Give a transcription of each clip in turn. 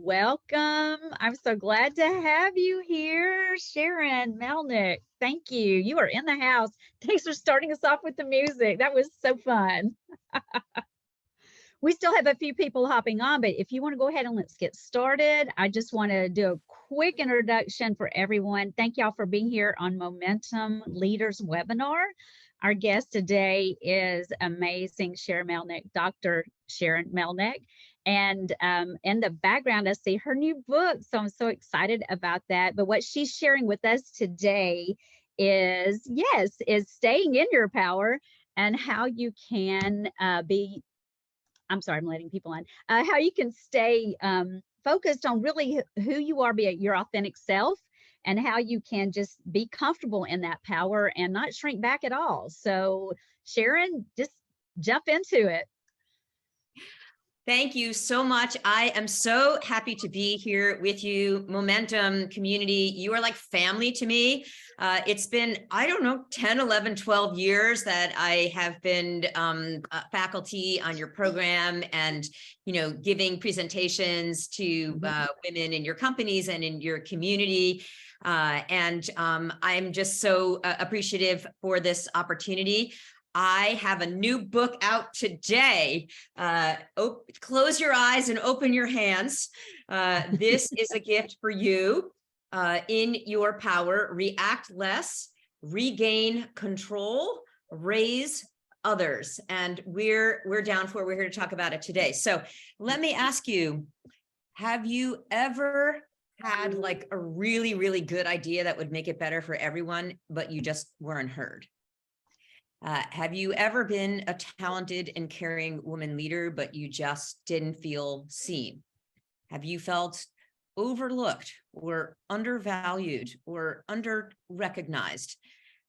welcome. I'm so glad to have you here, Sharon Melnick. Thank you. You are in the house. Thanks for starting us off with the music. That was so fun. We still have a few people hopping on, but if you want to go ahead and let's get started, I just want to do a quick introduction for everyone. Thank y'all for being here on Momentum Leaders webinar. Our guest today is amazing Sharon Melnick, Dr. Sharon Melnick. And in the background, I see her new book. So I'm so excited about that. But what she's sharing with us today is staying in your power and how you can I'm sorry, I'm letting people on. How you can stay focused on really who you are, be your authentic self, and how you can just be comfortable in that power and not shrink back at all. So, Sharon, just jump into it. Thank you so much. I am so happy to be here with you, Momentum community. You are like family to me. It's been, I don't know, 10, 11, 12 years that I have been faculty on your program and, giving presentations to women in your companies and in your community. I'm just so appreciative for this opportunity. I have a new book out today. Close your eyes and open your hands. This is a gift for you. In your power, react less, regain control, raise others. And we're here to talk about it today. So let me ask you, have you ever had like a really, really good idea that would make it better for everyone, but you just weren't heard? Have you ever been a talented and caring woman leader, but you just didn't feel seen? Have you felt overlooked or undervalued or under-recognized?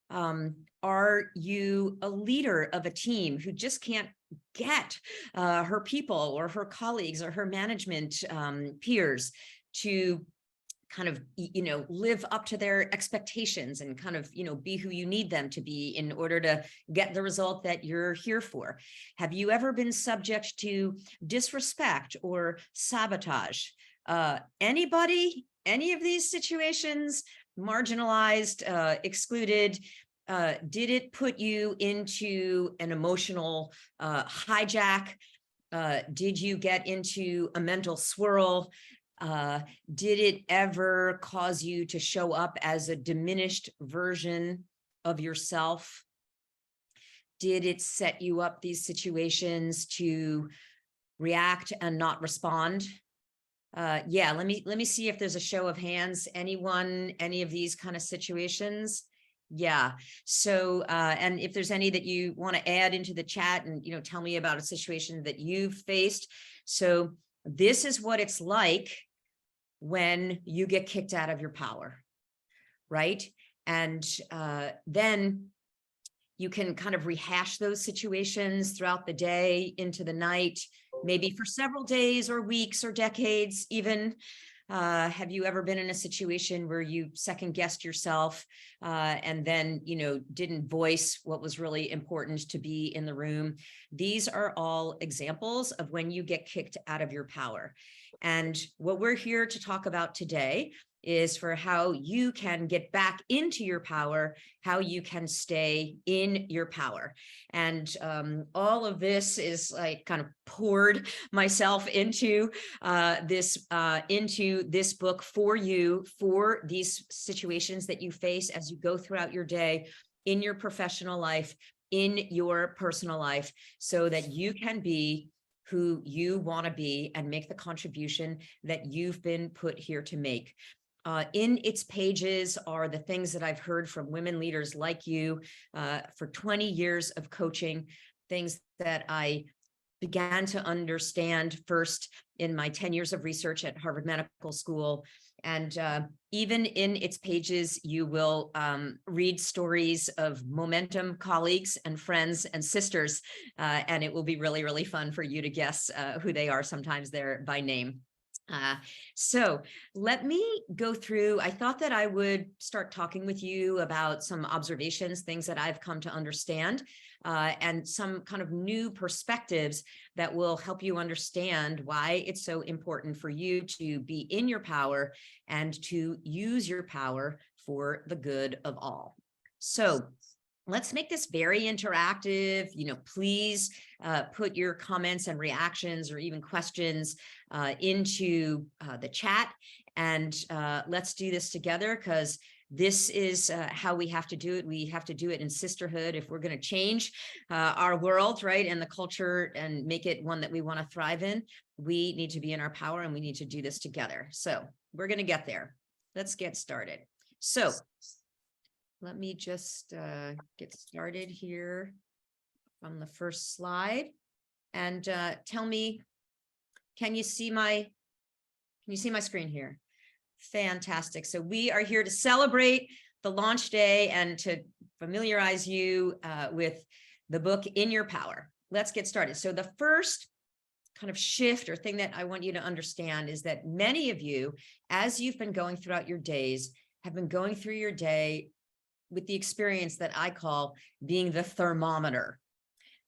Are you a leader of a team who just can't get her people or her colleagues or her management peers to kind of, live up to their expectations and kind of, be who you need them to be in order to get the result that you're here for? Have you ever been subject to disrespect or sabotage? Anybody, any of these situations, marginalized, excluded? Did it put you into an emotional hijack? Did you get into a mental swirl? Did it ever cause you to show up as a diminished version of yourself? Did it set you up these situations to react and not respond? Yeah, let me see if there's a show of hands. Anyone, any of these kind of situations? Yeah. So, and if there's any that you want to add into the chat and, tell me about a situation that you've faced. So this is what it's like when you get kicked out of your power, right? And then you can kind of rehash those situations throughout the day, into the night, maybe for several days or weeks or decades even. Have you ever been in a situation where you second guessed yourself and then, didn't voice what was really important to be in the room? These are all examples of when you get kicked out of your power. And what we're here to talk about today is for how you can get back into your power, how you can stay in your power. And all of this is like kind of poured myself into this book for you, for these situations that you face as you go throughout your day, in your professional life, in your personal life, so that you can be who you want to be and make the contribution that you've been put here to make. In its pages are the things that I've heard from women leaders like you for 20 years of coaching, things that I began to understand first in my 10 years of research at Harvard Medical School. And even in its pages, you will read stories of Momentum colleagues and friends and sisters, and it will be really, really fun for you to guess who they are. Sometimes they're by name. So let me go through. I thought that I would start talking with you about some observations, things that I've come to understand, and some kind of new perspectives that will help you understand why it's so important for you to be in your power and to use your power for the good of all. So let's make this very interactive. Please put your comments and reactions or even questions into the chat, and let's do this together, because this is how we have to do it. We have to do it in sisterhood if we're going to change our world, right, and the culture, and make it one that we want to thrive in. We need to be in our power, and we need to do this together. So we're going to get there. Let's get started. So let me just get started here from the first slide, and tell me, can you see my screen here? Fantastic. So we are here to celebrate the launch day and to familiarize you with the book In Your Power. Let's get started. So the first kind of shift or thing that I want you to understand is that many of you, as you've been going throughout your days, have been going through your day with the experience that I call being the thermometer,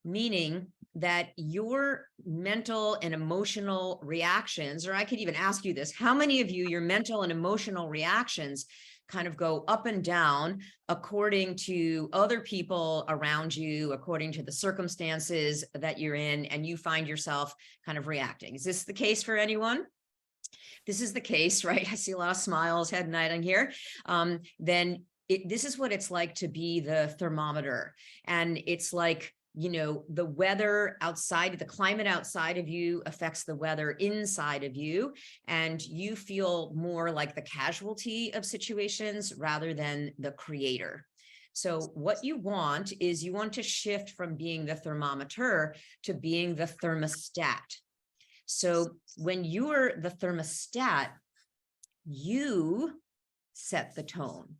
meaning that your mental and emotional reactions, or I could even ask you this, how many of you, your mental and emotional reactions kind of go up and down according to other people around you, according to the circumstances that you're in, and you find yourself kind of reacting? Is this the case for anyone? This is the case, right? I see a lot of smiles, head nodding here. Then this is what it's like to be the thermometer. And it's like, the weather outside, the climate outside of you affects the weather inside of you. And you feel more like the casualty of situations rather than the creator. So what you want is you want to shift from being the thermometer to being the thermostat. So when you're the thermostat, you set the tone.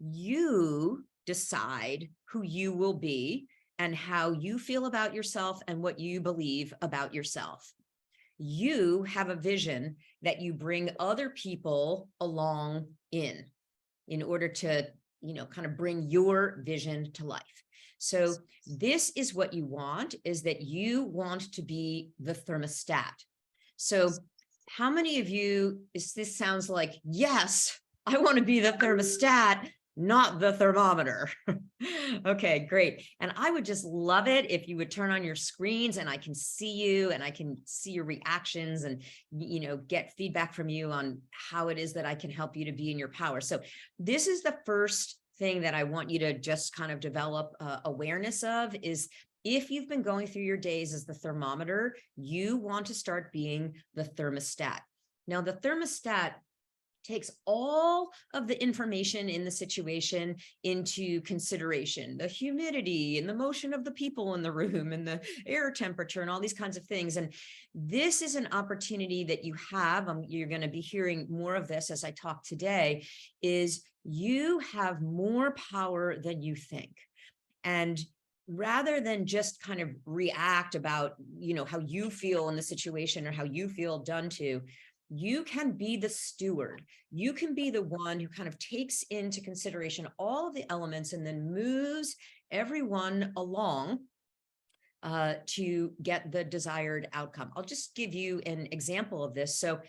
You decide who you will be and how you feel about yourself and what you believe about yourself. You have a vision that you bring other people along in order to, kind of bring your vision to life. So this is what you want, is that you want to be the thermostat. So how many of you, this sounds like, yes, I want to be the thermostat, not the thermometer? Okay, great. And I would just love it if you would turn on your screens and I can see you and I can see your reactions and, get feedback from you on how it is that I can help you to be in your power. So this is the first thing that I want you to just kind of develop awareness of, is if you've been going through your days as the thermometer, you want to start being the thermostat. Now, the thermostat takes all of the information in the situation into consideration, the humidity and the motion of the people in the room and the air temperature and all these kinds of things. And this is an opportunity that you have. You're going to be hearing more of this as I talk today, is you have more power than you think. And rather than just kind of react about, how you feel in the situation or how you feel done to, you can be the steward. You can be the one who kind of takes into consideration all of the elements and then moves everyone along to get the desired outcome. I'll just give you an example of this. So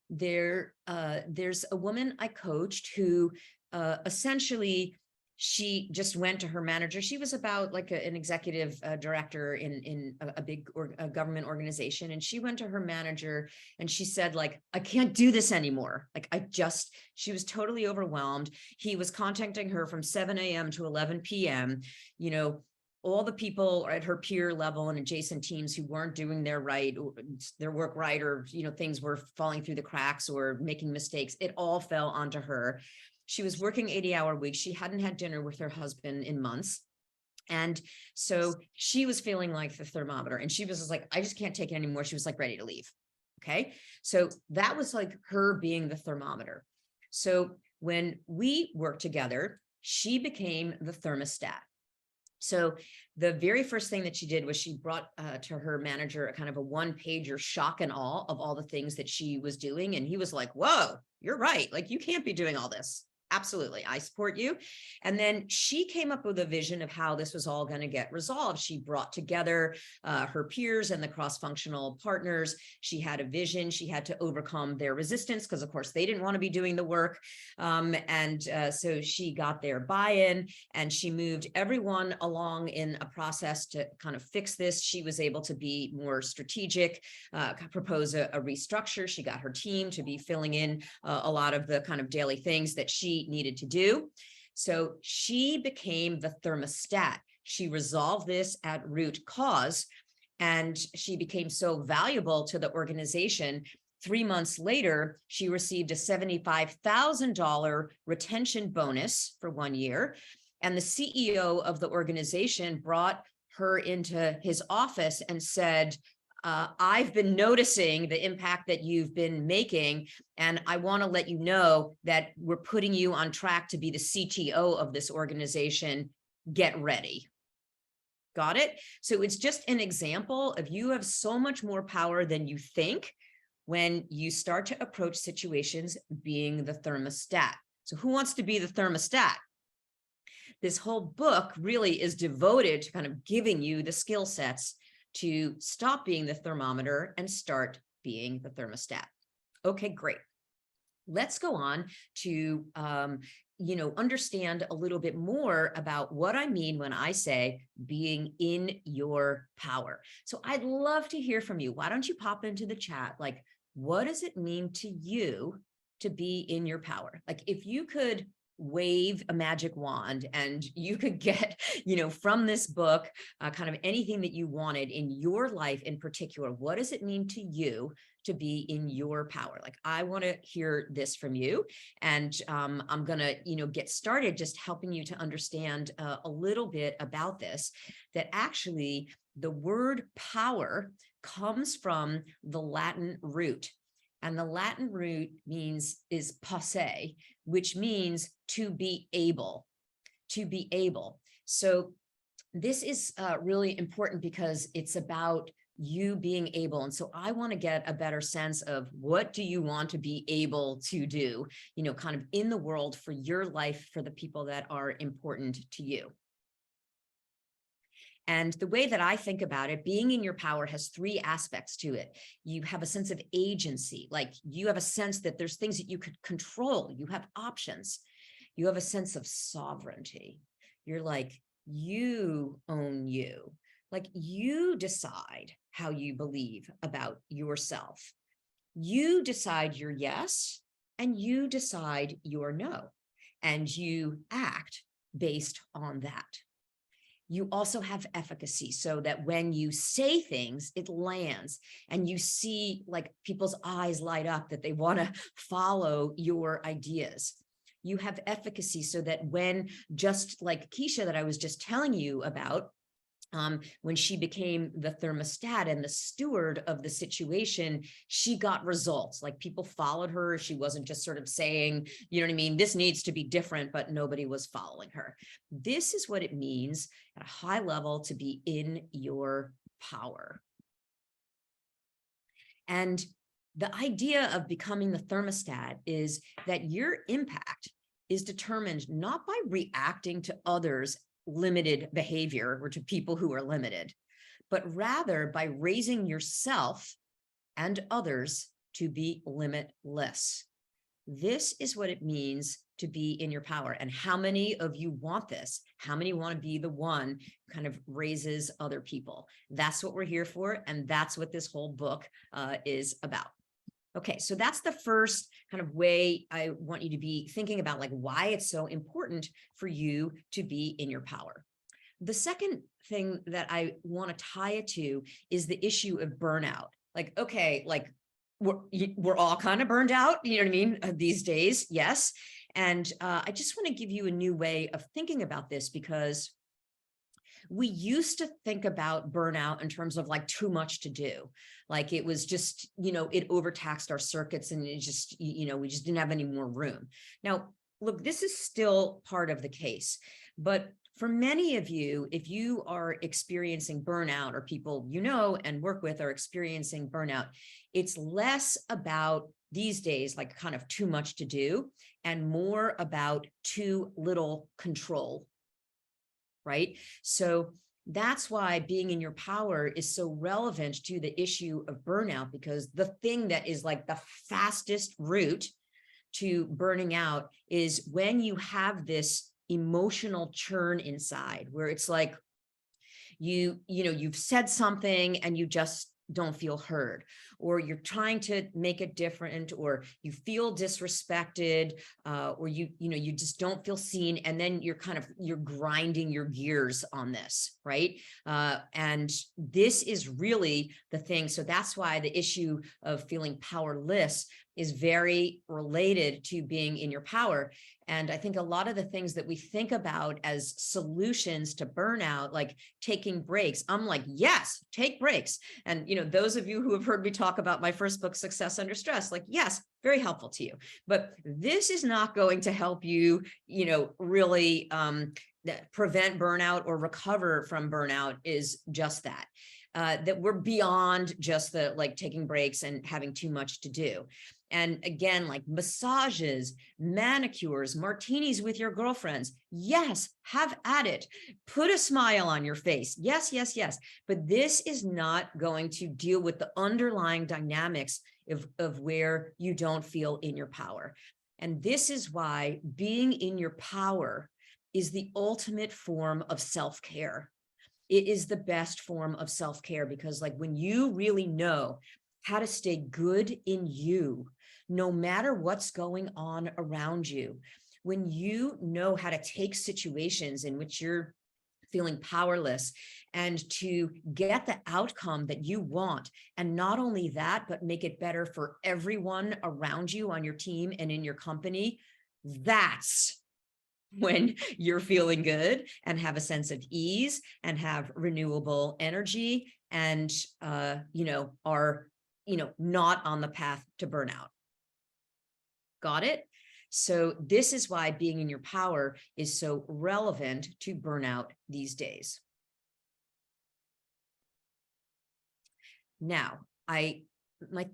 there's a woman I coached who essentially, she just went to her manager. She was about like an executive director in a big government organization. And she went to her manager and she said, like, I can't do this anymore. Like, she was totally overwhelmed. He was contacting her from 7 a.m. to 11 p.m. All the people at her peer level and adjacent teams who weren't doing their work right, or, things were falling through the cracks or making mistakes. It all fell onto her. She was working 80-hour weeks. She hadn't had dinner with her husband in months. And so she was feeling like the thermometer, and she was just like, I just can't take it anymore. She was like ready to leave. Okay. So that was like her being the thermometer. So when we worked together, she became the thermostat. So the very first thing that she did was she brought to her manager a kind of a one-pager shock and awe of all the things that she was doing. And he was like, whoa, you're right. Like, you can't be doing all this. Absolutely. I support you. And then she came up with a vision of how this was all going to get resolved. She brought together her peers and the cross-functional partners. She had a vision. She had to overcome their resistance because, of course, they didn't want to be doing the work. So she got their buy-in, and she moved everyone along in a process to kind of fix this. She was able to be more strategic, propose a restructure. She got her team to be filling in a lot of the kind of daily things that she needed to do. So she became the thermostat. She resolved this at root cause, and she became so valuable to the organization. 3 months later, she received a $75,000 retention bonus for 1 year. And the CEO of the organization brought her into his office and said, I've been noticing the impact that you've been making, and I want to let you know that we're putting you on track to be the CTO of this organization. Get ready. Got it? So it's just an example of you have so much more power than you think when you start to approach situations being the thermostat. So who wants to be the thermostat? This whole book really is devoted to kind of giving you the skill sets to stop being the thermometer and start being the thermostat. Okay, great. Let's go on to, understand a little bit more about what I mean when I say being in your power. So I'd love to hear from you. Why don't you pop into the chat? Like, what does it mean to you to be in your power? Like, if you could wave a magic wand and you could get, from this book, kind of anything that you wanted in your life in particular, what does it mean to you to be in your power? Like, I want to hear this from you. And I'm going to, get started just helping you to understand a little bit about this, that actually the word power comes from the Latin root. And the Latin root is posse, which means to be able, to be able. So this is really important because it's about you being able. And so I want to get a better sense of what do you want to be able to do, kind of in the world for your life, for the people that are important to you. And the way that I think about it, being in your power has 3 aspects to it. You have a sense of agency, like you have a sense that there's things that you could control. You have options. You have a sense of sovereignty. You're like, you own you. Like, you decide how you believe about yourself. You decide your yes, and you decide your no, and you act based on that. You also have efficacy, so that when you say things, it lands, and you see like people's eyes light up that they want to follow your ideas. You have efficacy so that when, just like Keisha that I was just telling you about, when she became the thermostat and the steward of the situation, she got results. Like, people followed her. She wasn't just sort of saying, you know what I mean, this needs to be different, but nobody was following her. This is what it means at a high level to be in your power. And the idea of becoming the thermostat is that your impact is determined not by reacting to others' limited behavior or to people who are limited, but rather by raising yourself and others to be limitless. This is what it means to be in your power. And how many of you want this? How many want to be the one who kind of raises other people? That's what we're here for. And that's what this whole book is about. Okay, so that's the first kind of way I want you to be thinking about, like, why it's so important for you to be in your power. The second thing that I want to tie it to is the issue of burnout. Like, okay, like we're all kind of burned out, you know what I mean, these days, yes. And I just want to give you a new way of thinking about this, because we used to think about burnout in terms of like too much to do. Like, it was just, it overtaxed our circuits, and it just, we just didn't have any more room. Now, look, this is still part of the case, but For many of you, if you are experiencing burnout, or people you know and work with are experiencing burnout, it's less about these days, like kind of too much to do, and more about too little control, right? So that's why being in your power is so relevant to the issue of burnout, because the thing that is like the fastest route to burning out is when you have this emotional churn inside, where it's like you've said something and you just don't feel heard, or you're trying to make it different, or you feel disrespected, or you just don't feel seen, and then you're grinding your gears on this, right? And this is really the thing. So that's why the issue of feeling powerless is very related to being in your power. And I think a lot of the things that we think about as solutions to burnout, like taking breaks, I'm like, yes, take breaks. And, those of you who have heard me talk about my first book, Success Under Stress, like, yes, very helpful to you. But this is not going to help you, really prevent burnout or recover from burnout. Is just that. That we're beyond just the like taking breaks and having too much to do. And again, like massages, manicures, martinis with your girlfriends. Yes, have at it. Put a smile on your face. Yes, yes, yes. But this is not going to deal with the underlying dynamics of where you don't feel in your power. And this is why being in your power is the ultimate form of self-care. It is the best form of self-care, because like when you really know how to stay good in you, no matter what's going on around you, when you know how to take situations in which you're feeling powerless and to get the outcome that you want, and not only that, but make it better for everyone around you on your team and in your company, that's when you're feeling good and have a sense of ease and have renewable energy and, are, not on the path to burnout. Got it? So this is why being in your power is so relevant to burnout these days. Now, my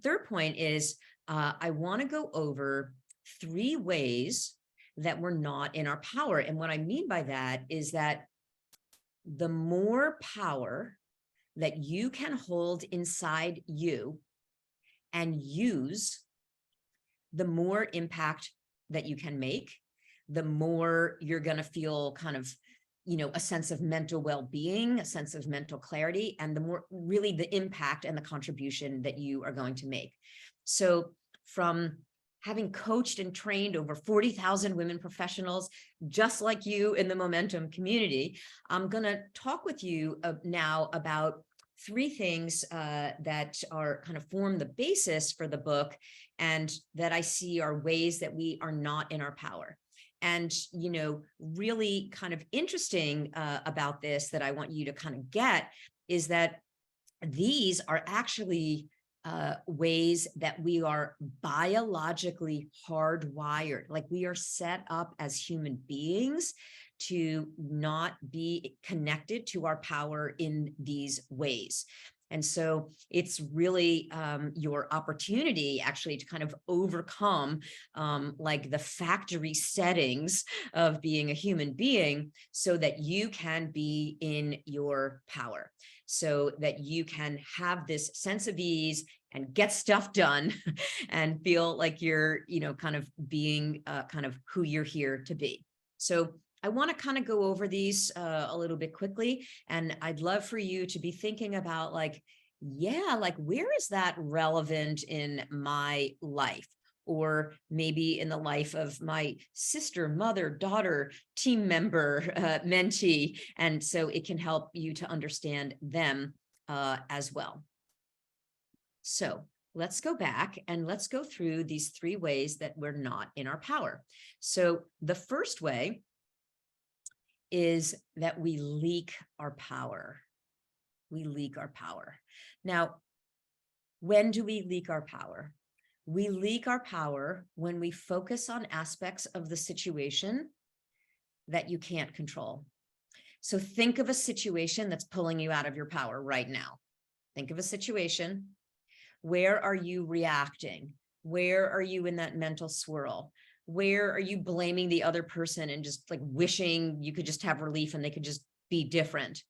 third point is I want to go over 3 ways that we're not in our power. And what I mean by that is that the more power that you can hold inside you and use, the more impact that you can make, the more you're going to feel kind of, a sense of mental well-being, a sense of mental clarity, and the more really the impact and the contribution that you are going to make. So from having coached and trained over 40,000 women professionals, just like you in the Momentum community, I'm going to talk with you now about 3 things that are kind of form the basis for the book, and that I see are ways that we are not in our power. And, really kind of interesting about this that I want you to kind of get is that these are actually ways that we are biologically hardwired, like we are set up as human beings to not be connected to our power in these ways. And so it's really your opportunity actually to kind of overcome like the factory settings of being a human being, so that you can be in your power, so that you can have this sense of ease and get stuff done and feel like you're, kind of being kind of who you're here to be. So I want to kind of go over these a little bit quickly, and I'd love for you to be thinking about like, where is that relevant in my life? Or maybe in the life of my sister, mother, daughter, team member, mentee. And so it can help you to understand them as well. So let's go back and let's go through these 3 ways that we're not in our power. So the first way is that we leak our power. We leak our power. Now, when do we leak our power? We leak our power when we focus on aspects of the situation that you can't control. So think of a situation that's pulling you out of your power right now. Think of a situation. Where are you reacting? Where are you in that mental swirl? Where are you blaming the other person and just like wishing you could just have relief and they could just be different?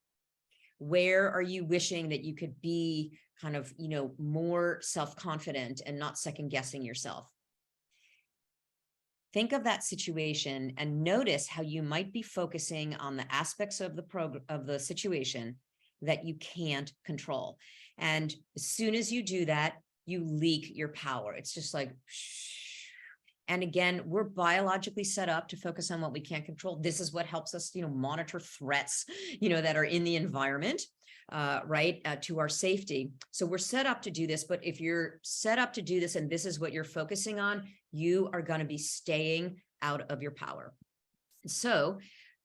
Where are you wishing that you could be kind of, more self-confident and not second guessing yourself? Think of that situation and notice how you might be focusing on the aspects of the situation that you can't control. And as soon as you do that, you leak your power. It's just like, shh. And again, we're biologically set up to focus on what we can't control. This is what helps us, monitor threats, that are in the environment, right, to our safety. So we're set up to do this. But if you're set up to do this and this is what you're focusing on, you are going to be staying out of your power. So,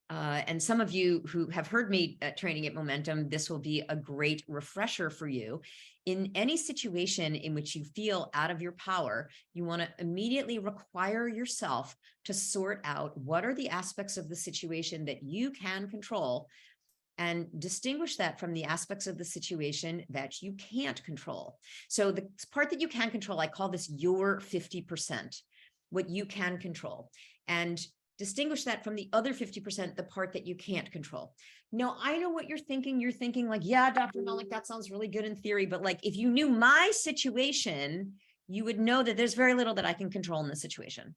and some of you who have heard me training at Momentum, this will be a great refresher for you. In any situation in which you feel out of your power, you want to immediately require yourself to sort out what are the aspects of the situation that you can control and distinguish that from the aspects of the situation that you can't control. So the part that you can control, I call this your 50%, what you can control. And distinguish that from the other 50%, the part that you can't control. Now, I know what you're thinking. You're thinking like, yeah, Dr. Melnick, that sounds really good in theory, but like, if you knew my situation, you would know that there's very little that I can control in this situation.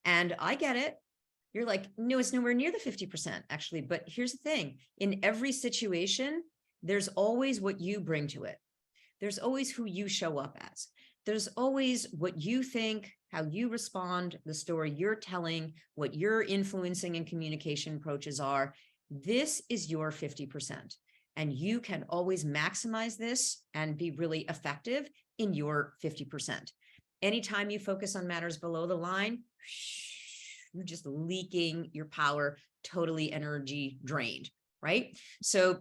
And I get it. You're like, no, it's nowhere near the 50%, actually. But here's the thing. In every situation, there's always what you bring to it. There's always who you show up as. There's always what you think, how you respond, the story you're telling, what your influencing and communication approaches are. This is your 50%. And you can always maximize this and be really effective in your 50%. Anytime you focus on matters below the line, you're just leaking your power, totally energy drained, right? So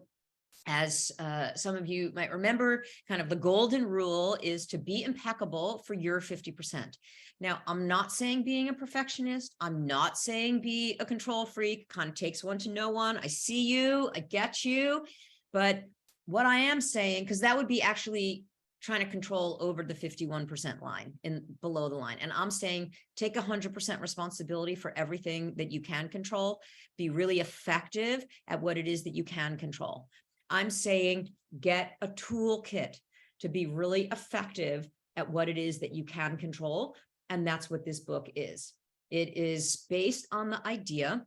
as some of you might remember, kind of the golden rule is to be impeccable for your 50%. Now, I'm not saying being a perfectionist. I'm not saying be a control freak. Kind of takes one to know one. I see you, I get you. But what I am saying, because that would be actually trying to control over the 51% line in below the line. And I'm saying take 100% responsibility for everything that you can control. Be really effective at what it is that you can control. I'm saying get a toolkit to be really effective at what it is that you can control. And that's what this book is. It is based on the idea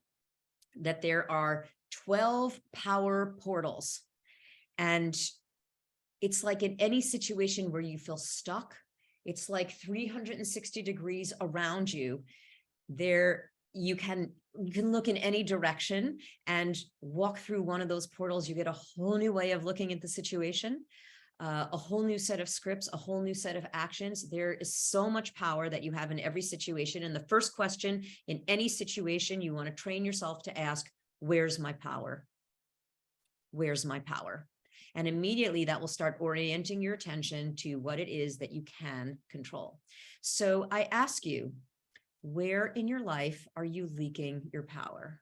that there are 12 power portals. And it's like in any situation where you feel stuck, it's like 360 degrees around you. There you can look in any direction and walk through one of those portals. You get a whole new way of looking at the situation, a whole new set of scripts, a whole new set of actions. There is so much power that you have in every situation. And the first question in any situation, you want to train yourself to ask, where's my power? Where's my power? And immediately that will start orienting your attention to what it is that you can control. So I ask you, where in your life are you leaking your power?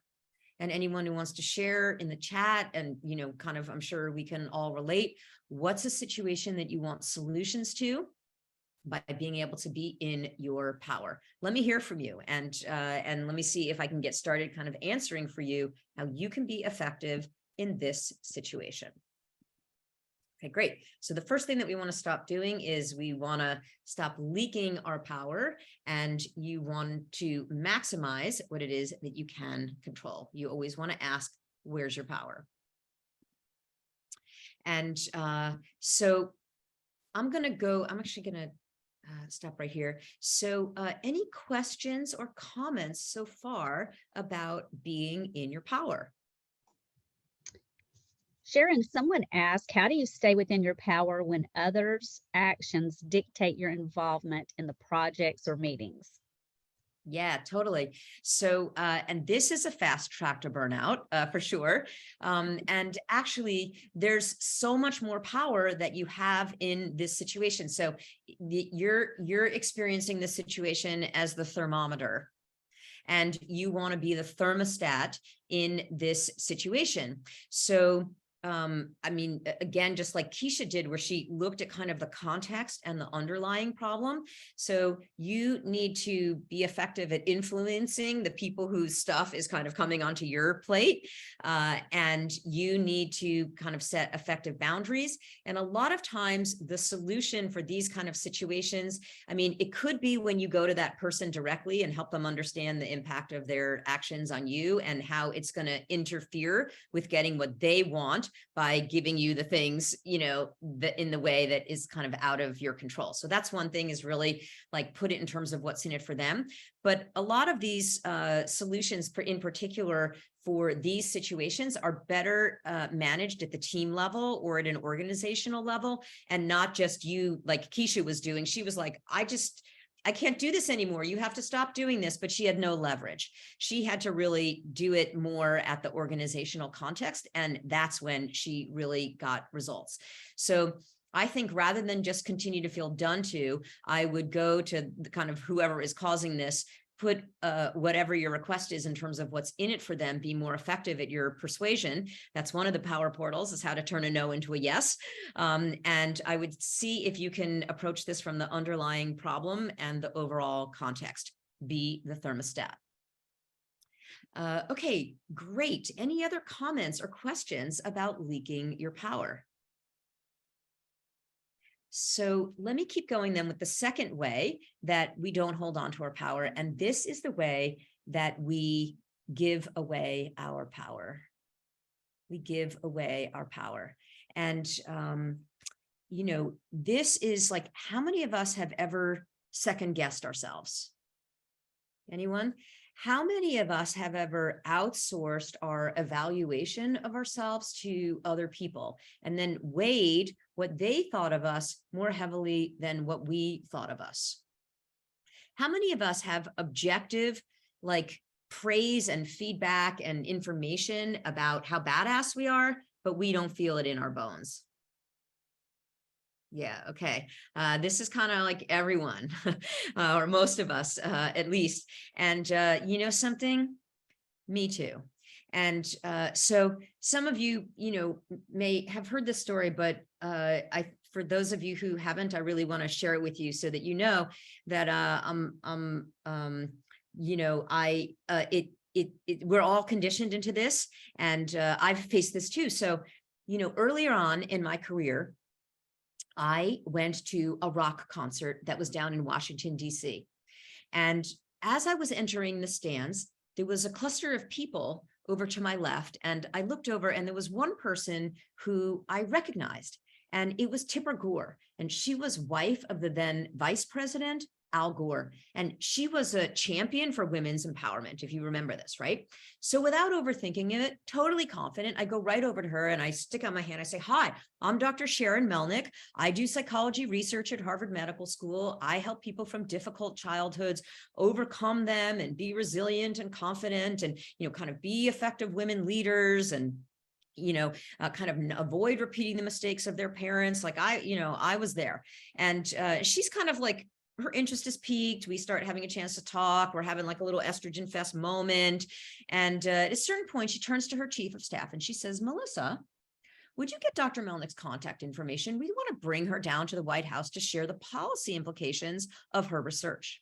And anyone who wants to share in the chat and, kind of, I'm sure we can all relate. What's a situation that you want solutions to by being able to be in your power? Let me hear from you. And let me see if I can get started kind of answering for you how you can be effective in this situation. Okay, great. So the first thing that we want to stop doing is we want to stop leaking our power, and you want to maximize what it is that you can control. You always want to ask, where's your power? And so I'm actually going to stop right here. So any questions or comments so far about being in your power? Sharon, someone asked, how do you stay within your power when others' actions dictate your involvement in the projects or meetings? Yeah, totally. So, and this is a fast track to burnout, for sure. And actually, there's so much more power that you have in this situation. So you're experiencing this situation as the thermometer. and you want to be the thermostat in this situation. So I mean, again, just like Keisha did, where she looked at kind of the context and the underlying problem. So you need to be effective at influencing the people whose stuff is kind of coming onto your plate. And you need to kind of set effective boundaries. And a lot of times the solution for these kind of situations, I mean, it could be when you go to that person directly and help them understand the impact of their actions on you and how it's going to interfere with getting what they want by giving you the things, you know, in the way that is kind of out of your control. So that's one thing, is really like put it in terms of what's in it for them. But a lot of these solutions in particular for these situations are better managed at the team level or at an organizational level, and not just you, like Keisha was doing. She was like, I can't do this anymore. You have to stop doing this. But she had no leverage. She had to really do it more at the organizational context. And that's when she really got results. So I think rather than just continue to feel done to, I would go to the kind of whoever is causing this, put whatever your request is in terms of what's in it for them, be more effective at your persuasion. That's one of the power portals, is how to turn a no into a yes. And I would see if you can approach this from the underlying problem and the overall context. Be the thermostat. Okay, great. Any other comments or questions about leaking your power? So let me keep going then with the second way that we don't hold on to our power. And this is the way that we give away our power. We give away our power. And, you know, this is like, how many of us have ever second guessed ourselves? Anyone? How many of us have ever outsourced our evaluation of ourselves to other people and then weighed what they thought of us more heavily than what we thought of us? How many of us have objective, like, praise and feedback and information about how badass we are, but we don't feel it in our bones? Yeah, okay. This is kind of like everyone, or most of us, at least. And you know something? Me too. And so some of you, you know, may have heard this story, but for those of you who haven't, I really want to share it with you so that you know that you know, we're all conditioned into this, and I've faced this too. So, you know, earlier on in my career, I went to a rock concert that was down in Washington, D.C. And as I was entering the stands, there was a cluster of people over to my left. And I looked over, and there was one person who I recognized, and it was Tipper Gore. And she was wife of the then vice president, Al Gore. And she was a champion for women's empowerment, if you remember this, right? So without overthinking it, totally confident, I go right over to her and I stick out my hand. I say, "Hi, I'm Dr. Sharon Melnick. I do psychology research at Harvard Medical School. I help people from difficult childhoods overcome them and be resilient and confident and, you know, kind of be effective women leaders and, you know, kind of avoid repeating the mistakes of their parents. Like I was there." And she's kind of like, her interest is piqued. We start having a chance to talk. We're having like a little estrogen fest moment. And at a certain point, she turns to her chief of staff and she says, "Melissa, would you get Dr. Melnick's contact information? We want to bring her down to the White House to share the policy implications of her research."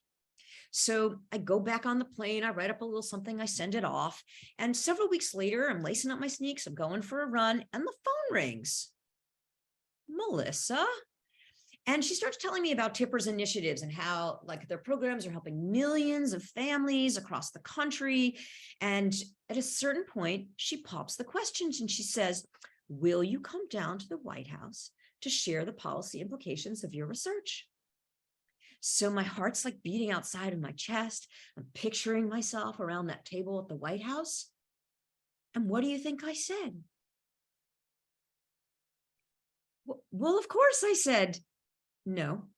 So I go back on the plane, I write up a little something, I send it off. And several weeks later, I'm lacing up my sneaks, I'm going for a run, and the phone rings. "Melissa?" And she starts telling me about Tipper's initiatives and how, like, their programs are helping millions of families across the country. And at a certain point, she pops the questions and she says, "Will you come down to the White House to share the policy implications of your research?" So my heart's like beating outside of my chest. I'm picturing myself around that table at the White House. And what do you think I said? Well, of course I said, "No."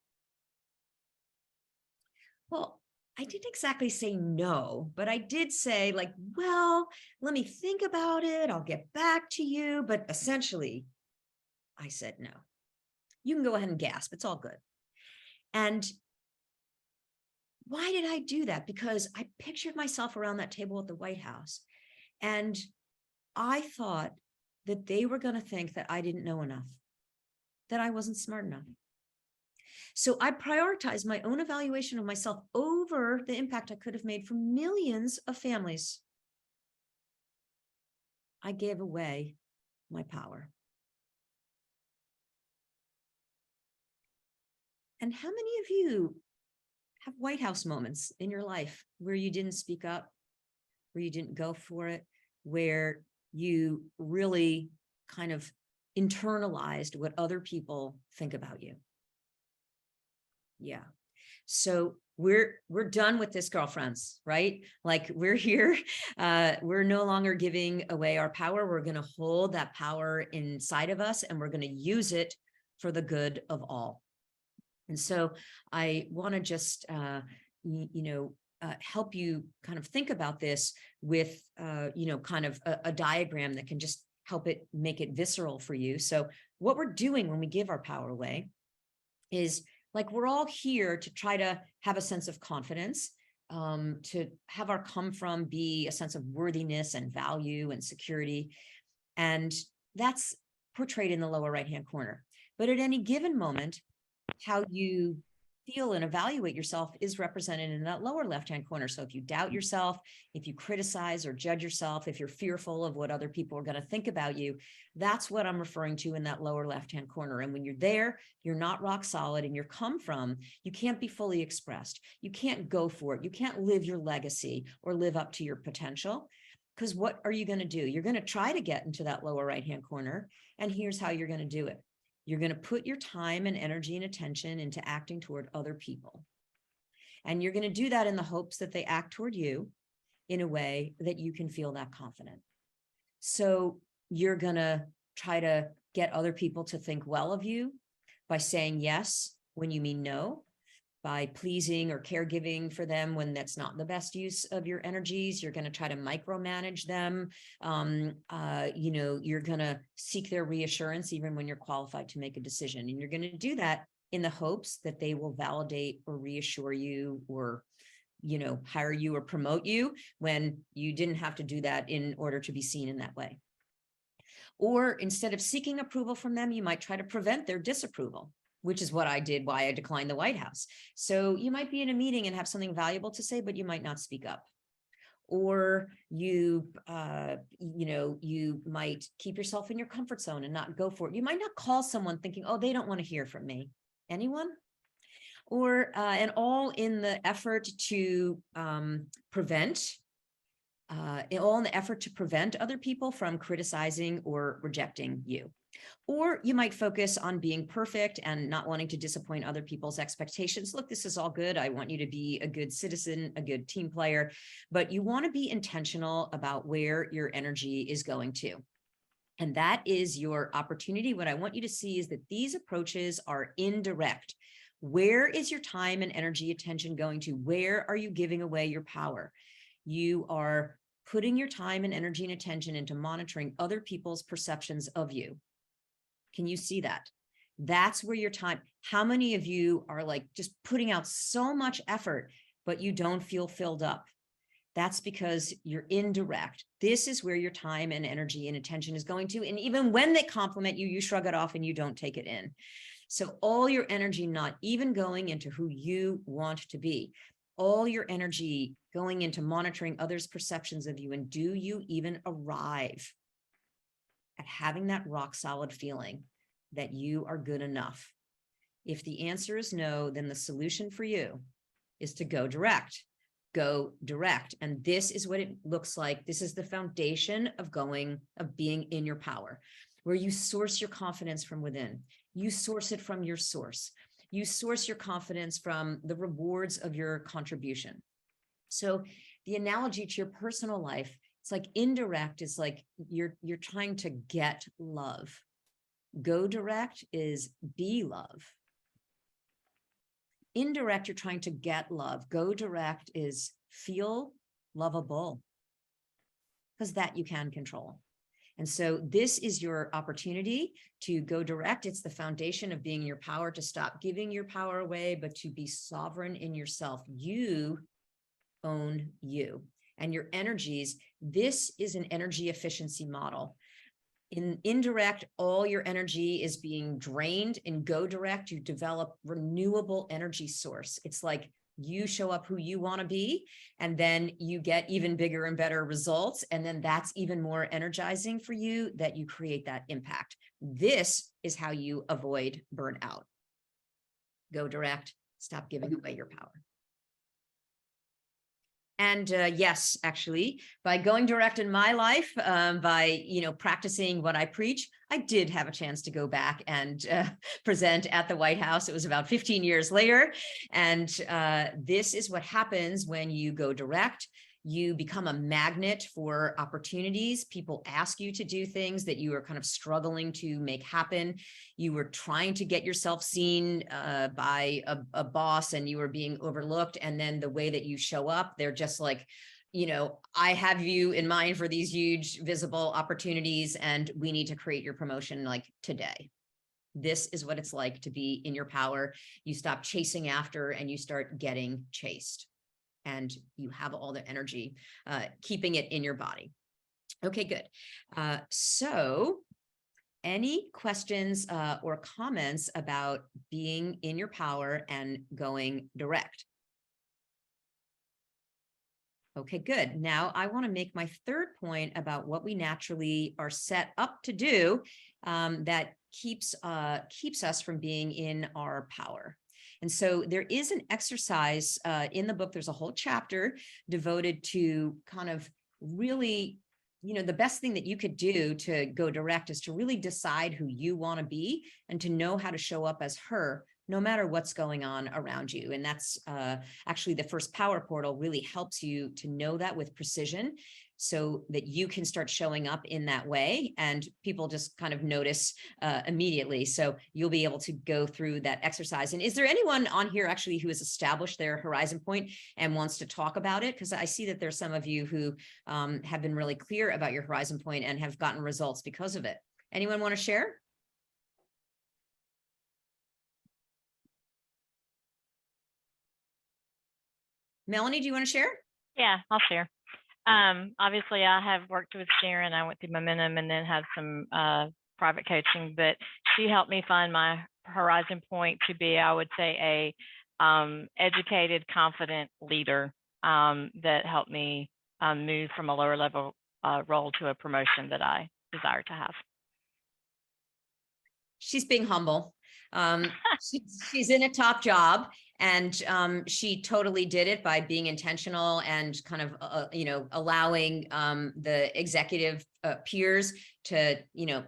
Well, I didn't exactly say no, but I did say, like, "Well, let me think about it. I'll get back to you." But essentially, I said no. You can go ahead and gasp. It's all good. And Why did I do that? Because I pictured myself around that table at the White House, and I thought that they were going to think that I didn't know enough, that I wasn't smart enough. So I prioritized my own evaluation of myself over the impact I could have made for millions of families. I gave away my power. And how many of you have White House moments in your life where you didn't speak up, where you didn't go for it, where you really kind of internalized what other people think about you? Yeah. So we're done with this, girlfriends, right? Like, we're here. We're no longer giving away our power. We're going to hold that power inside of us, and we're going to use it for the good of all. And so I want to just, help you kind of think about this with, kind of a diagram that can just help it make it visceral for you. So what we're doing when we give our power away is, like, we're all here to try to have a sense of confidence, to have our come from be a sense of worthiness and value and security. And that's portrayed in the lower right-hand corner. But at any given moment, how you feel and evaluate yourself is represented in that lower left-hand corner. So if you doubt yourself, if you criticize or judge yourself, if you're fearful of what other people are going to think about you, that's what I'm referring to in that lower left-hand corner. And when you're there, you're not rock solid, and you're come from, you can't be fully expressed. You can't go for it. You can't live your legacy or live up to your potential. Because what are you going to do? You're going to try to get into that lower right-hand corner. And here's how you're going to do it. You're going to put your time and energy and attention into acting toward other people. And you're going to do that in the hopes that they act toward you in a way that you can feel that confident. So you're going to try to get other people to think well of you by saying yes when you mean no, by pleasing or caregiving for them when that's not the best use of your energies. You're going to try to micromanage them. You're going to seek their reassurance even when you're qualified to make a decision. And you're going to do that in the hopes that they will validate or reassure you, or, hire you or promote you when you didn't have to do that in order to be seen in that way. Or instead of seeking approval from them, you might try to prevent their disapproval, which is what I did, why I declined the White House. So you might be in a meeting and have something valuable to say, but you might not speak up. Or you might keep yourself in your comfort zone and not go for it. You might not call someone thinking, oh, they don't want to hear from me. Anyone? Or, and all in the effort to prevent other people from criticizing or rejecting you. Or you might focus on being perfect and not wanting to disappoint other people's expectations. Look, this is all good. I want you to be a good citizen, a good team player, but you want to be intentional about where your energy is going to. And that is your opportunity. What I want you to see is that these approaches are indirect. Where is your time and energy, attention going to? Where are you giving away your power? You are putting your time and energy and attention into monitoring other people's perceptions of you. Can you see that? That's where your time, how many of you are like just putting out so much effort, but you don't feel filled up? That's because you're indirect. This is where your time and energy and attention is going to. And even when they compliment you, you shrug it off and you don't take it in. So all your energy not even going into who you want to be, all your energy going into monitoring others' perceptions of you. And do you even arrive at having that rock solid feeling that you are good enough? If the answer is no, then the solution for you is to go direct. Go direct. And this is what it looks like. This is the foundation of being in your power, where you source your confidence from within. You source it from your source. You source your confidence from the rewards of your contribution. So the analogy to your personal life, it's like indirect is like you're trying to get love. Go direct is be love. Indirect, you're trying to get love. Go direct is feel lovable, because that you can control. And so this is your opportunity to go direct. It's the foundation of being in your power, to stop giving your power away, but to be sovereign in yourself. You own you and your energies. This is an energy efficiency model. In indirect, all your energy is being drained. In go direct, you develop renewable energy source. It's like you show up who you want to be, and then you get even bigger and better results. And then that's even more energizing for you, that you create that impact. This is how you avoid burnout. Go direct, stop giving away your power. And yes, actually, by going direct in my life, by practicing what I preach, I did have a chance to go back and present at the White House. It was about 15 years later. And this is what happens when you go direct. You become a magnet for opportunities. People ask you to do things that you are kind of struggling to make happen. You were trying to get yourself seen by a boss, and you were being overlooked. And then the way that you show up, they're just like, I have you in mind for these huge visible opportunities, and we need to create your promotion like today. This is what it's like to be in your power. You stop chasing after and you start getting chased. And you have all the energy, keeping it in your body. Okay, good. So any questions or comments about being in your power and going direct? Okay, good. Now I want to make my third point about what we naturally are set up to do that keeps us from being in our power. And so there is an exercise in the book. There's a whole chapter devoted to kind of really, the best thing that you could do to go direct is to really decide who you want to be and to know how to show up as her, no matter what's going on around you. And that's actually the first power portal really helps you to know that with precision, so that you can start showing up in that way, and people just kind of notice immediately. So you'll be able to go through that exercise. And is there anyone on here actually who has established their horizon point and wants to talk about it? Because I see that there's some of you who have been really clear about your horizon point and have gotten results because of it. Anyone want to share? Melanie, do you want to share? Yeah, I'll share. Obviously, I have worked with Sharon. I went through Momentum and then had some private coaching, but she helped me find my horizon point to be, I would say, a educated, confident leader that helped me move from a lower level role to a promotion that I desire to have. She's being humble. She's in a top job, and she totally did it by being intentional and kind of, allowing the executive peers to,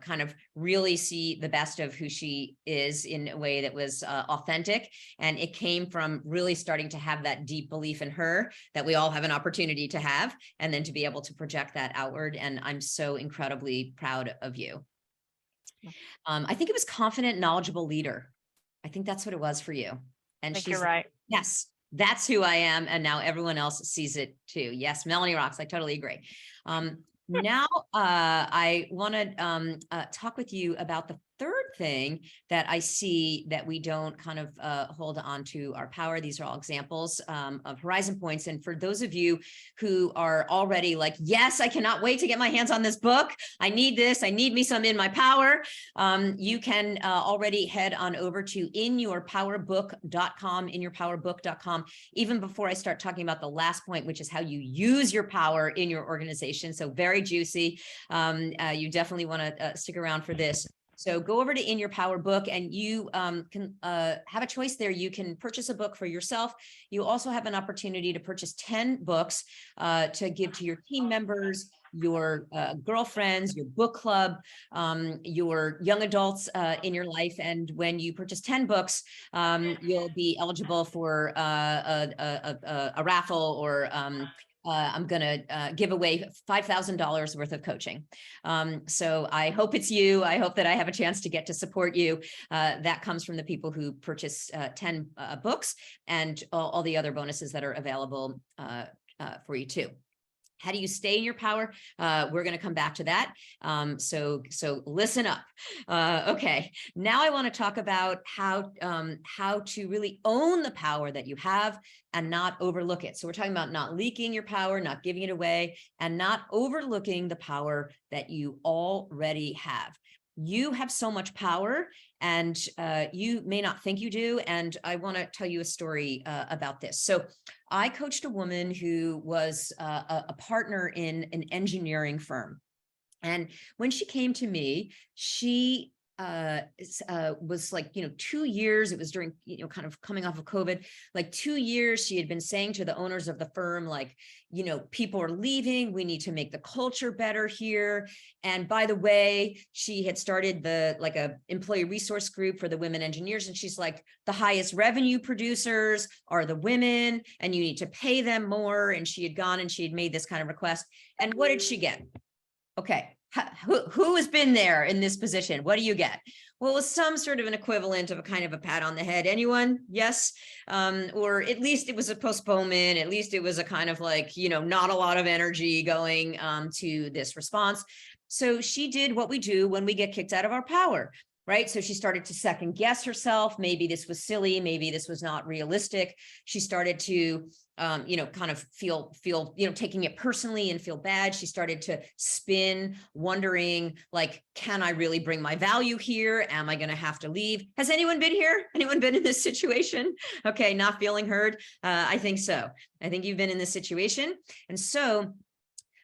kind of really see the best of who she is in a way that was authentic. And it came from really starting to have that deep belief in her that we all have an opportunity to have, and then to be able to project that outward. And I'm so incredibly proud of you. I think it was confident, knowledgeable leader. I think that's what it was for you. And she's right. Yes, that's who I am. And now everyone else sees it too. Yes, Melanie rocks. I totally agree. Now I want to talk with you about the third thing that I see that we don't kind of hold on to our power. These are all examples of horizon points. And for those of you who are already like, yes, I cannot wait to get my hands on this book. I need this. I need me some in my power. You can already head on over to inyourpowerbook.com, inyourpowerbook.com, even before I start talking about the last point, which is how you use your power in your organization. So very juicy. You definitely want to stick around for this. So go over to In Your Power Book, and you can have a choice there. You can purchase a book for yourself. You also have an opportunity to purchase 10 books to give to your team members, your girlfriends, your book club, your young adults in your life. And when you purchase 10 books, you'll be eligible for a raffle, or I'm going to give away $5,000 worth of coaching. So I hope it's you. I hope that I have a chance to get to support you. That comes from the people who purchase 10 books, and all the other bonuses that are available for you too. How do you stay in your power? We're going to come back to that. So listen up. Okay. Now I want to talk about how to really own the power that you have and not overlook it. So we're talking about not leaking your power, not giving it away, and not overlooking the power that you already have. You have so much power, and you may not think you do. And I want to tell you a story about this. So I coached a woman who was a partner in an engineering firm. And when she came to me, she was like, 2 years, it was during, kind of coming off of COVID, like 2 years, she had been saying to the owners of the firm, like, people are leaving, we need to make the culture better here. And by the way, she had started a employee resource group for the women engineers. And she's like, the highest revenue producers are the women, and you need to pay them more. And she had gone and she had made this kind of request. And what did she get? Okay, who has been there in this position? What do you get? Well, it was some sort of an equivalent of a kind of a pat on the head. Anyone? Yes. Or at least it was a postponement. At least it was a kind of like, not a lot of energy going to this response. So she did what we do when we get kicked out of our power, right? So she started to second guess herself. Maybe this was silly. Maybe this was not realistic. She started to kind of feel, taking it personally and feel bad. She started to spin, wondering, like, can I really bring my value here? Am I going to have to leave? Has anyone been here? Anyone been in this situation? Okay, not feeling heard. I think so. I think you've been in this situation. And so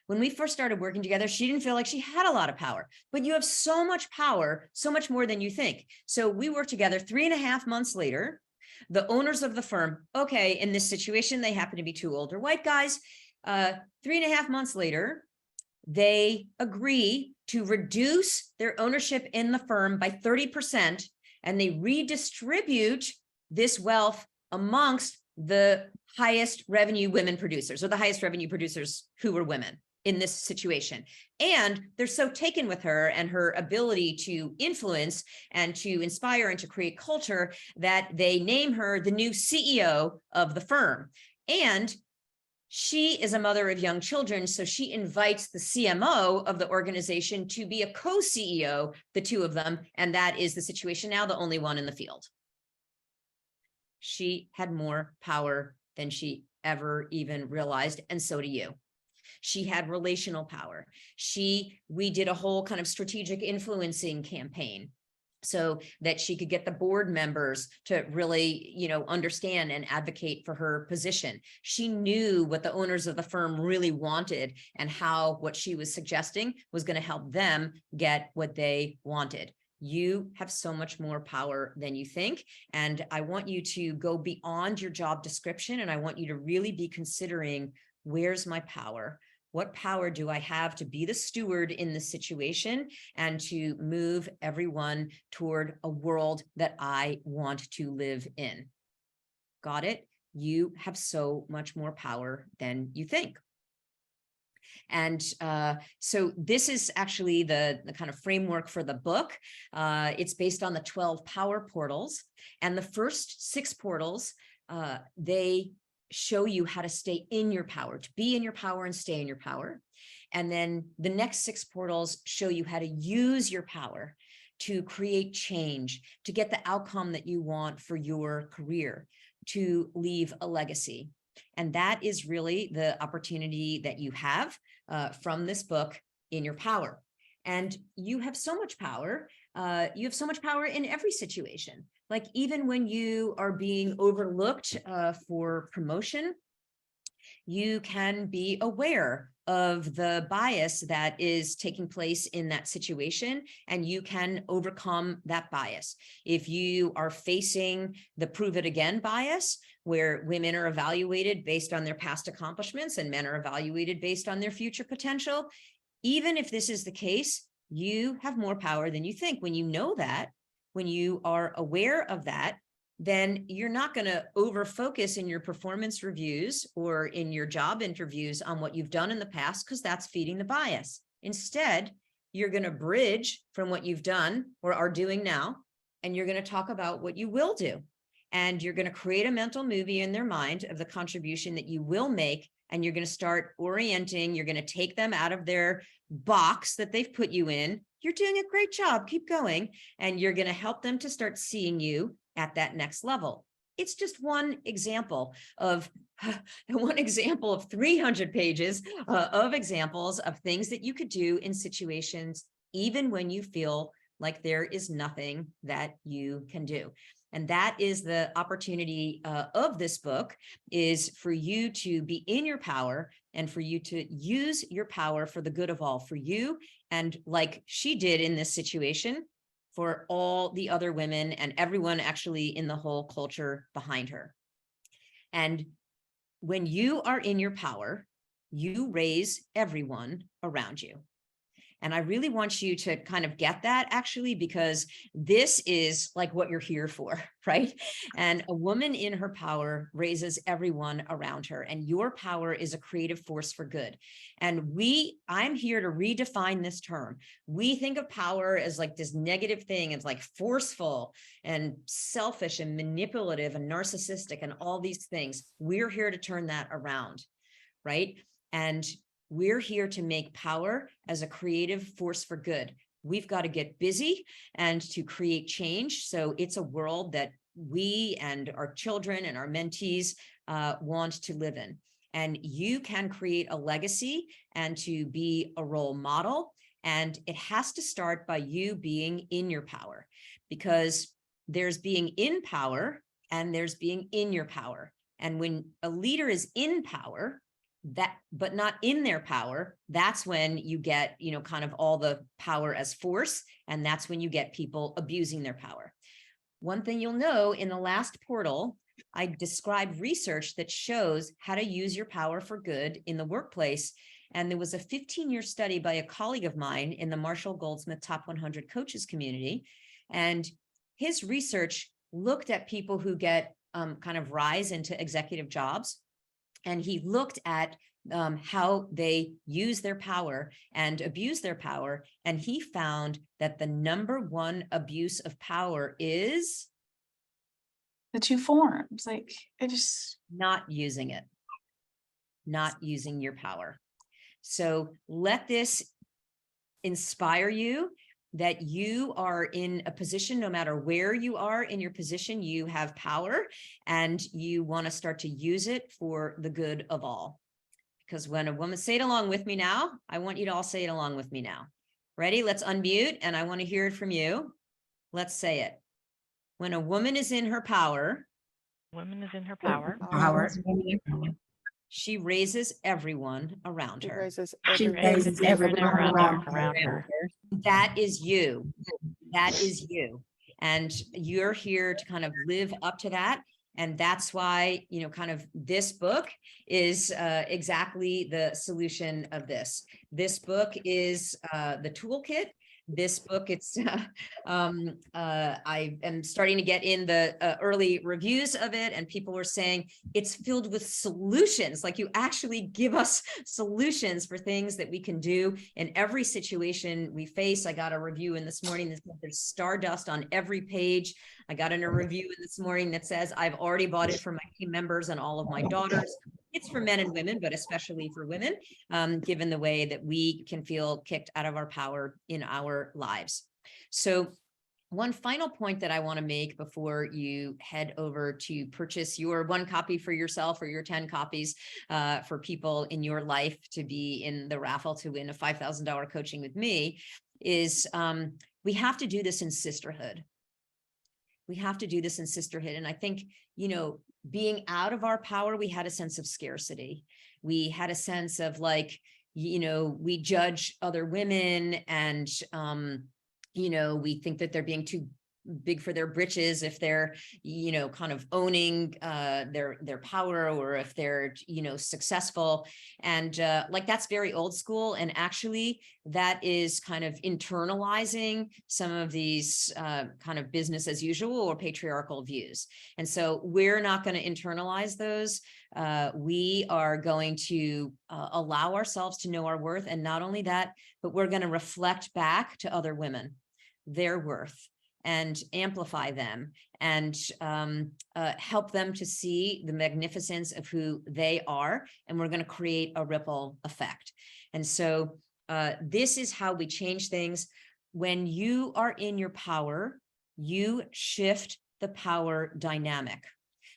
when we first started working together, she didn't feel like she had a lot of power, but you have so much power, so much more than you think. So we worked together 3.5 months later. The owners of the firm, okay, in this situation, they happen to be 2 older white guys. 3.5 months later, they agree to reduce their ownership in the firm by 30%, and they redistribute this wealth amongst the highest revenue women producers, or the highest revenue producers who were women in this situation. And they're so taken with her and her ability to influence and to inspire and to create culture that they name her the new CEO of the firm. And she is a mother of young children, so she invites the CMO of the organization to be a co-CEO, the 2 of them, and that is the situation now, the only one in the field. She had more power than she ever even realized, and so do you. She had relational power. We did a whole kind of strategic influencing campaign so that she could get the board members to really, understand and advocate for her position. She knew what the owners of the firm really wanted and how what she was suggesting was going to help them get what they wanted. You have so much more power than you think. And I want you to go beyond your job description. And I want you to really be considering, where's my power? What power do I have to be the steward in this situation and to move everyone toward a world that I want to live in? Got it? You have so much more power than you think. And so this is actually the kind of framework for the book. It's based on the 12 power portals. And the first 6 portals, they show you how to stay in your power, to be in your power and stay in your power. And then the next 6 portals show you how to use your power to create change, to get the outcome that you want for your career, to leave a legacy. And that is really the opportunity that you have from this book, In Your Power. And you have so much power. You have so much power in every situation. Like even when you are being overlooked for promotion, you can be aware of the bias that is taking place in that situation, and you can overcome that bias. If you are facing the prove it again bias, where women are evaluated based on their past accomplishments and men are evaluated based on their future potential, even if this is the case, you have more power than you think. When you know that, when you are aware of that, then you're not going to over focus in your performance reviews or in your job interviews on what you've done in the past, because that's feeding the bias. Instead, you're going to bridge from what you've done or are doing now, and you're going to talk about what you will do. and you're going to create a mental movie in their mind of the contribution that you will make. And you're going to start orienting, you're going to take them out of their box that they've put you in. You're doing a great job, keep going. And you're going to help them to start seeing you at that next level. It's just one example of 300 pages of examples of things that you could do in situations, even when you feel like there is nothing that you can do. And that is the opportunity of this book, is for you to be in your power and for you to use your power for the good of all, for you. And like she did in this situation, for all the other women and everyone actually in the whole culture behind her. And when you are in your power, you raise everyone around you. And I really want you to kind of get that, actually, because this is like what you're here for, right? And a woman in her power raises everyone around her, and your power is a creative force for good. And I'm here to redefine this term. We think of power as like this negative thing. It's like forceful and selfish and manipulative and narcissistic and all these things. We're here to turn that around, right? And we're here to make power as a creative force for good. We've got to get busy and to create change. So it's a world that we and our children and our mentees want to live in. And you can create a legacy and to be a role model. And it has to start by you being in your power, because there's being in power and there's being in your power. And when a leader is in power, but not in their power, that's when you get, kind of all the power as force. And that's when you get people abusing their power. One thing you'll know, in the last portal, I described research that shows how to use your power for good in the workplace. And there was a 15-year study by a colleague of mine in the Marshall Goldsmith Top 100 Coaches community. And his research looked at people who get kind of rise into executive jobs. And he looked at how they use their power and abuse their power. And he found that the number one abuse of power is the two forms. Like, it just not using it, not using your power. So let this inspire you, that you are in a position, no matter where you are in your position, you have power and you want to start to use it for the good of all. Because when a woman, say it along with me now, I want you to all say it along with me now. Ready? Let's unmute, and I want to hear it from you. Let's say it. When a woman is in her power, Woman is in her power. she raises everyone around her. She raises everyone around her. That is you. That is you. And you're here to kind of live up to that. And that's why, kind of this book is exactly the solution of this. This book is the toolkit. This book, I am starting to get in the early reviews of it, and people were saying it's filled with solutions. Like, you actually give us solutions for things that we can do in every situation we face. I got a review in this morning that said there's stardust on every page. I got in a review in this morning that says I've already bought it for my team members and all of my daughters. It's for men and women, but especially for women, given the way that we can feel kicked out of our power in our lives. So one final point that I want to make before you head over to purchase your 1 copy for yourself or your 10 copies for people in your life to be in the raffle to win a $5,000 coaching with me is we have to do this in sisterhood. We have to do this in sisterhood. And I think, being out of our power, we had a sense of scarcity. We had a sense of like, we judge other women and, we think that they're being too big for their britches if they're, kind of owning their power, or if they're, successful. And like, that's very old school. And actually that is kind of internalizing some of these kind of business as usual or patriarchal views. And so we're not going to internalize those. We are going to allow ourselves to know our worth. And not only that, but we're going to reflect back to other women their worth. and amplify them and help them to see the magnificence of who they are. And we're going to create a ripple effect. And so this is how we change things. When you are in your power, you shift the power dynamic.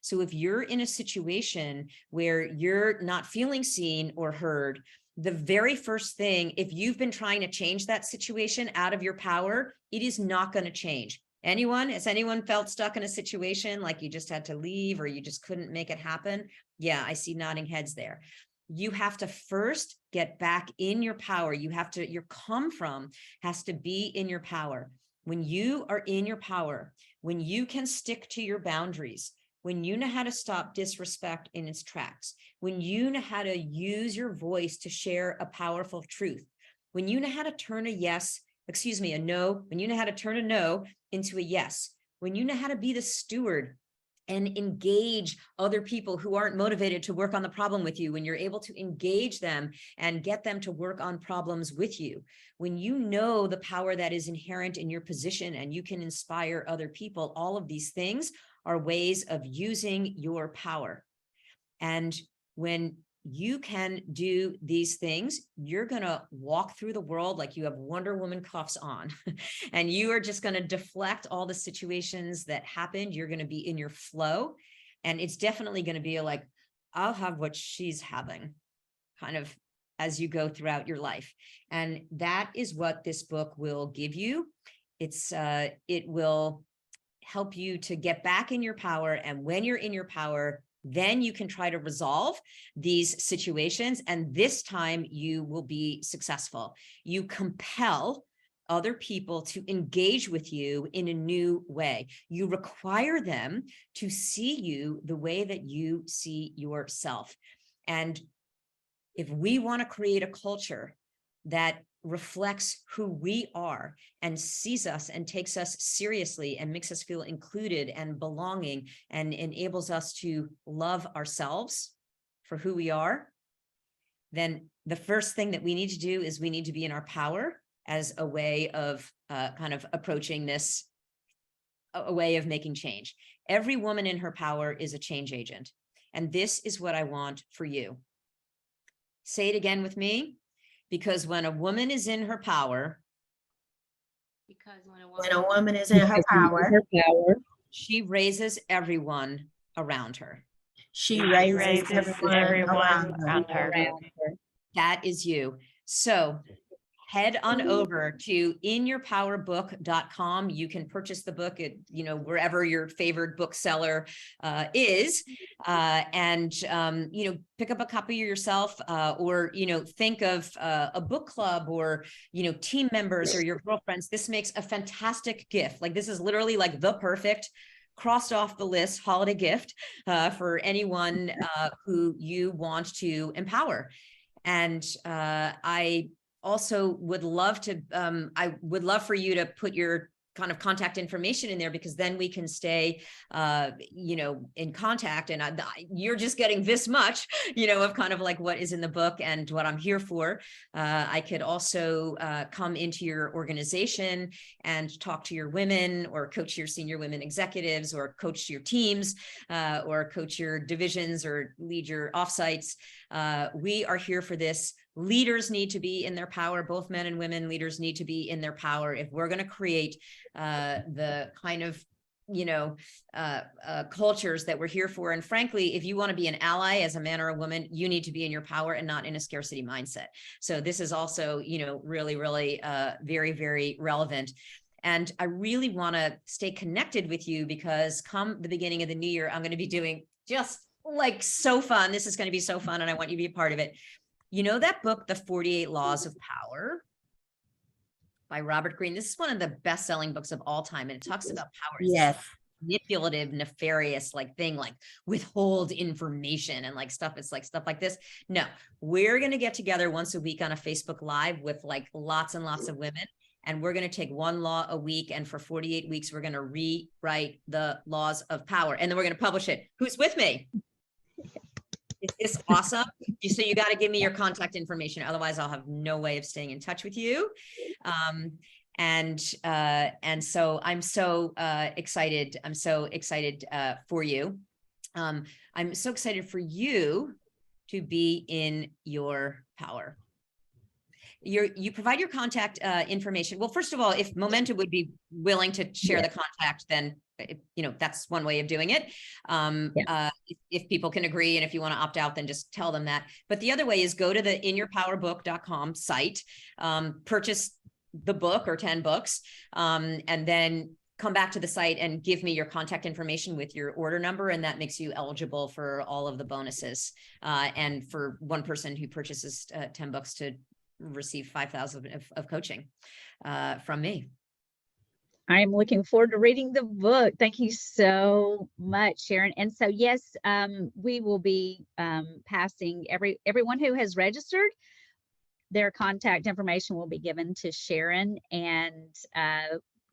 So if you're in a situation where you're not feeling seen or heard, the very first thing, if you've been trying to change that situation out of your power, it is not going to change. Has anyone felt stuck in a situation like you just had to leave or you just couldn't make it happen? Yeah, I see nodding heads there. You have to first get back in your power. Your come from has to be in your power. When you are in your power, when you can stick to your boundaries, when you know how to stop disrespect in its tracks, when you know how to use your voice to share a powerful truth, when you know how to turn a no, when you know how to turn a no into a yes, when you know how to be the steward and engage other people who aren't motivated to work on the problem with you, when you're able to engage them and get them to work on problems with you, when you know the power that is inherent in your position and you can inspire other people, all of these things are ways of using your power. And when you can do these things, you're going to walk through the world like you have Wonder Woman cuffs on, and you are just going to deflect all the situations that happened. You're going to be in your flow, and it's definitely going to be like, I'll have what she's having kind of as you go throughout your life. And that is what this book will give you. It will help you to get back in your power. And when you're in your power, then you can try to resolve these situations. And this time you will be successful. You compel other people to engage with you in a new way. You require them to see you the way that you see yourself. And if we want to create a culture that reflects who we are and sees us and takes us seriously and makes us feel included and belonging and enables us to love ourselves for who we are, then the first thing that we need to do is we need to be in our power as a way of kind of approaching this, a way of making change. Every woman in her power is a change agent. And this is what I want for you. Say it again with me. Because when a woman is in her power, she raises everyone around her. She raises everyone around her. That is you. So head on over to inyourpowerbook.com. You can purchase the book at, wherever your favorite bookseller is, and pick up a copy yourself, or, think of a book club or, team members or your girlfriends. This makes a fantastic gift. Like, this is literally like the perfect crossed off the list holiday gift for anyone who you want to empower. And I also would love for you to put your kind of contact information in there, because then we can stay, in contact. And you're just getting this much, of kind of like what is in the book and what I'm here for. I could also come into your organization and talk to your women, or coach your senior women executives, or coach your teams, or coach your divisions, or lead your offsites. We are here for this. Leaders need to be in their power. Both men and women leaders need to be in their power if we're going to create the kind of cultures that we're here for. And frankly, if you want to be an ally as a man or a woman, you need to be in your power and not in a scarcity mindset. So this is also really, really very, very relevant. And I really want to stay connected with you, because come the beginning of the new year, I'm going to be doing just like so fun. This is going to be so fun, and I want you to be a part of it. You know that book, The 48 Laws of Power by Robert Greene? This is one of the best-selling books of all time. And it talks about power. Yes. Manipulative, nefarious thing, like withhold information and stuff. It's like stuff like this. No, we're going to get together once a week on a Facebook Live with lots and lots of women. And we're going to take one law a week. And for 48 weeks, we're going to rewrite the laws of power. And then we're going to publish it. Who's with me? Is this awesome? So you got to give me your contact information. Otherwise, I'll have no way of staying in touch with you. And so I'm so excited. I'm so excited for you. I'm so excited for you to be in your power. You provide your contact information. Well, first of all, if Momentum would be willing to share the contact, then that's one way of doing it. If people can agree, and if you want to opt out, then just tell them that. But the other way is go to the inyourpowerbook.com site, purchase the book or 10 books, and then come back to the site and give me your contact information with your order number, and that makes you eligible for all of the bonuses. And for one person who purchases 10 books to receive 5,000 of coaching from me. I am looking forward to reading the book. Thank you so much, Sharon. And so, yes, we will be passing everyone who has registered, their contact information will be given to Sharon, and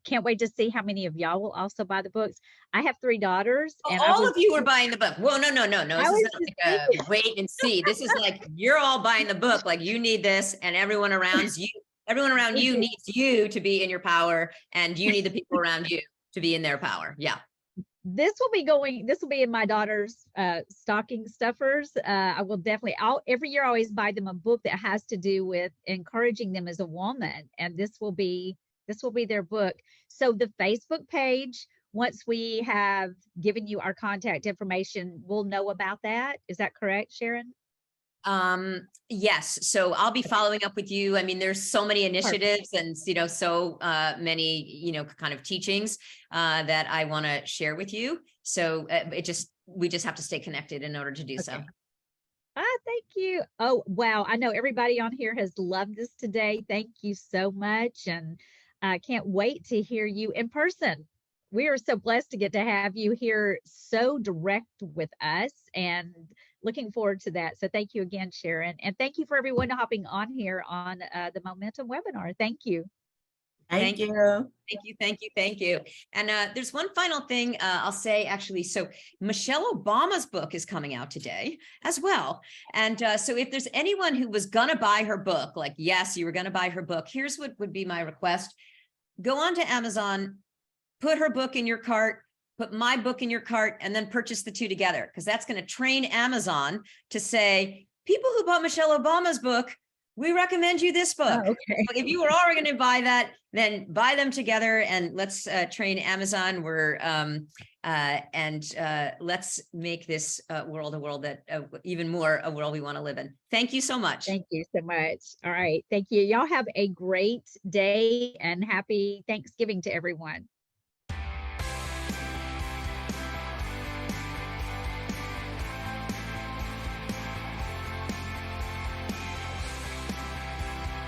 can't wait to see how many of y'all will also buy the books. I have 3 daughters. And all of you are buying the book. Well, no. This is not like a wait and see. This is like, you're all buying the book. Like, you need this, and everyone around you needs you to be in your power, and you need the people around you to be in their power. Yeah. This will be in my daughter's stocking stuffers. I will definitely, every year I always buy them a book that has to do with encouraging them as a woman. And this will be their book. So the Facebook page, once we have given you our contact information, we'll know about that. Is that correct, Sharon? Yes. So I'll be following up with you. I mean, there's so many initiatives and, so many, kind of teachings that I want to share with you. So we just have to stay connected in order to do so. Thank you. Oh, wow. I know everybody on here has loved this today. Thank you so much. And I can't wait to hear you in person. We are so blessed to get to have you here so direct with us, and looking forward to that. So thank you again, Sharon. And thank you for everyone hopping on here on the Momentum webinar. Thank you. Thank you. Thank you. And there's one final thing I'll say, actually. So Michelle Obama's book is coming out today as well. And so if there's anyone who was going to buy her book, like, yes, you were going to buy her book, here's what would be my request. Go on to Amazon, put her book in your cart, put my book in your cart, and then purchase the two together, because that's going to train Amazon to say, people who bought Michelle Obama's book, we recommend you this book. Oh, okay. If you were already going to buy that, then buy them together, and let's train Amazon. Let's make this world a world that even more a world we want to live in. Thank you so much. Thank you so much. All right. Thank you. Y'all have a great day, and happy Thanksgiving to everyone.